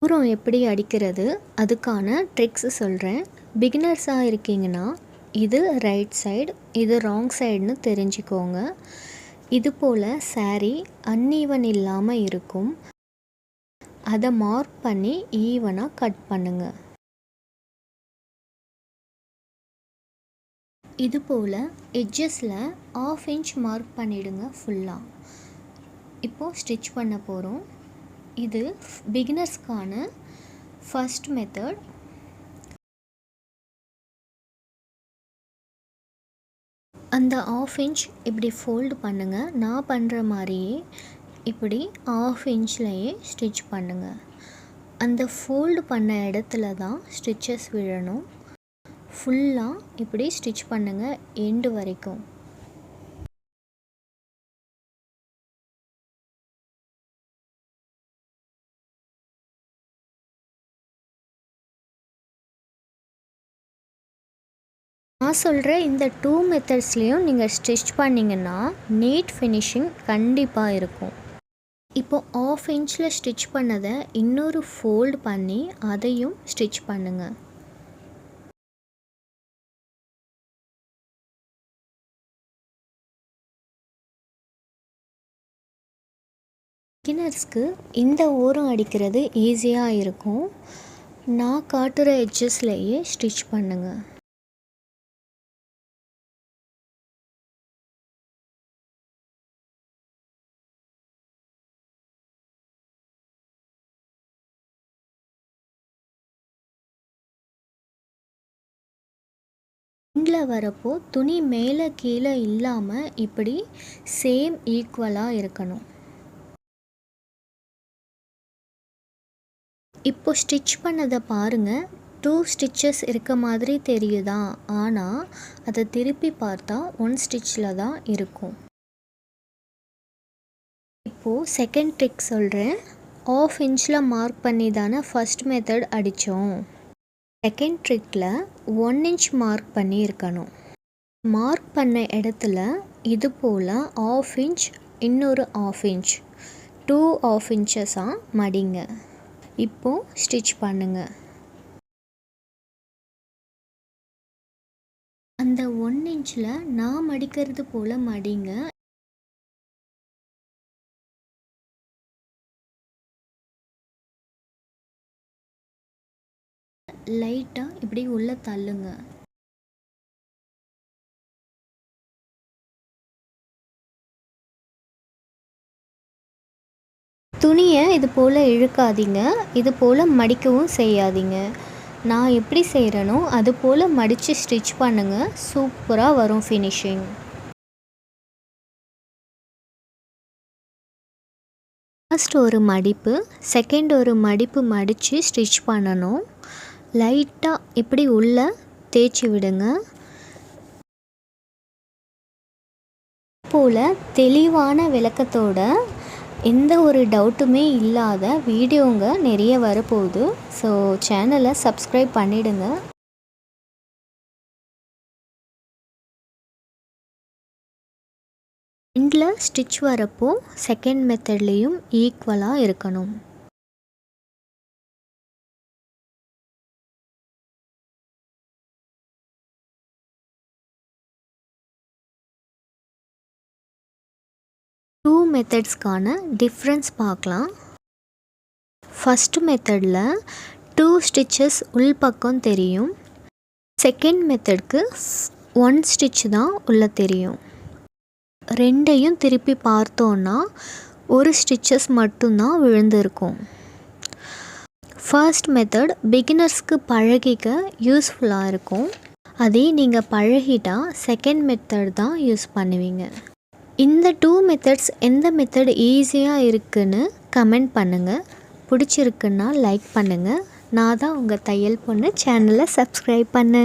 ஓரம் எப்படி அடிக்கிறது அதுக்கான ட்ரிக்ஸ் சொல்கிறேன். பிகினர்ஸாக இருக்கீங்கன்னா இது ரைட் சைடு, இது ராங் சைடுன்னு தெரிஞ்சுக்கோங்க. இது போல் saree அன்ஈவன் இல்லாமல் இருக்கும். அதை மார்க் பண்ணி ஈவனாக கட் பண்ணுங்கள். இது போல் எட்ஜஸில் 1/2 இன்ச் மார்க் பண்ணிவிடுங்க ஃபுல்லாக. இப்போது ஸ்டிச் பண்ண போகிறோம். இது பிகினர்ஸ்க்கான ஃபர்ஸ்ட் மெத்தட். அந்த 1/2 இன்ச் இப்படி ஃபோல்டு பண்ணுங்கள். நான் பண்ணுற மாதிரியே இப்படி 1/2 இன்ச்லேயே ஸ்டிச் பண்ணுங்கள். அந்த ஃபோல்டு பண்ண இடத்துல தான் ஸ்டிச்சஸ் விழணும். ஃபுல்லாக இப்படி ஸ்டிச் பண்ணுங்கள் எண்டு வரைக்கும். நான் சொல்கிற இந்த 2 மெத்தட்ஸ்லேயும் நீங்கள் ஸ்டிச் பண்ணிங்கன்னா நீட் ஃபினிஷிங் கண்டிப்பாக இருக்கும். இப்போது 1/2 இன்ச்சில் ஸ்டிச் பண்ணதை இன்னொரு ஃபோல்டு பண்ணி அதையும் ஸ்டிச் பண்ணுங்கள். பிகினர்ஸ்க்கு இந்த ஓரம் அடிக்கிறது ஈஸியாக இருக்கும். நான் காட்டுற எட்ஜஸ்லேயே ஸ்டிச் பண்ணுங்கள். எண்டில் வரப்போ துணி மேலே கீழே இல்லாமல் இப்படி சேம் ஈக்குவலாக இருக்கணும். இப்போ ஸ்டிச் பண்ணதை பாருங்கள். 2 ஸ்டிச்சஸ் இருக்க மாதிரி தெரியுதா? ஆனால் அதை திருப்பி பார்த்தா 1 ஸ்டிச்சில் தான் இருக்கும். இப்போது செகண்ட் ட்ரிக் சொல்கிறேன். 1/2 இன்ச்சில் மார்க் பண்ணி தானே ஃபஸ்ட் மெத்தட் அடித்தோம். செகண்ட் ட்ரிக்கில் 1 இன்ச் மார்க் பண்ணி இருக்கணும். மார்க் பண்ண இடத்துல இது போல் 1/2 இன்ச் இன்னொரு 1/2 இன்ச் 2 1/2 இன்ச்சஸாக மடிங்க. இப்போது ஸ்டிச் பண்ணுங்கள். அந்த 1 இன்ச்சில் நான் மடிக்கிறது போல் மடிங்க. லைட்டாக இப்படி உள்ள தள்ளுங்க. துணியை இது போல் இழுக்காதீங்க. இது போல் மடிக்கவும் செய்யாதீங்க. நான் எப்படி செய்கிறேனோ அது போல் மடித்து ஸ்டிச் பண்ணுங்கள். சூப்பராக வரும் ஃபினிஷிங். ஃபர்ஸ்ட் ஒரு மடிப்பு, செகண்ட் ஒரு மடிப்பு மடித்து ஸ்டிச் பண்ணணும். லைட்டாக இப்படி உள்ளே தேய்ச்சி விடுங்க. போல் தெளிவான விளக்கத்தோட எந்த ஒரு டவுட்டுமே இல்லாத வீடியோங்க நிறைய வரப்போகுது. ஸோ சேனலை சப்ஸ்கிரைப் பண்ணிவிடுங்க. எண்டில் ஸ்டிச் வரப்போ செகண்ட் மெத்தட்லேயும் ஈக்குவலாக இருக்கணும். டூ மெத்தட்ஸ்க்கான டிஃப்ரென்ஸ் பார்க்கலாம். ஃபஸ்ட்டு மெத்தடில் 2 ஸ்டிச்சஸ் உள்பக்கம் தெரியும். செகண்ட் மெத்தட்க்கு 1 ஸ்டிச் தான் உள்ளே தெரியும். ரெண்டையும் திருப்பி பார்த்தோன்னா ஒரு ஸ்டிச்சஸ் மட்டும்தான் விழுந்திருக்கும். ஃபர்ஸ்ட் மெத்தட் பிகினர்ஸ்க்கு பழகிக்க யூஸ்ஃபுல்லாக இருக்கும். அதே நீங்கள் பழகிட்டா செகண்ட் மெத்தட் தான் யூஸ் பண்ணுவீங்க. இந்த 2 மெத்தட்ஸ் எந்த மெத்தட் ஈஸியாக இருக்குன்னு கமெண்ட் பண்ணுங்கள். பிடிச்சிருக்குன்னா லைக் பண்ணுங்கள். நான் தான் உங்கள் தையல் பொண்ணு. சேனலை சப்ஸ்கிரைப் பண்ணு.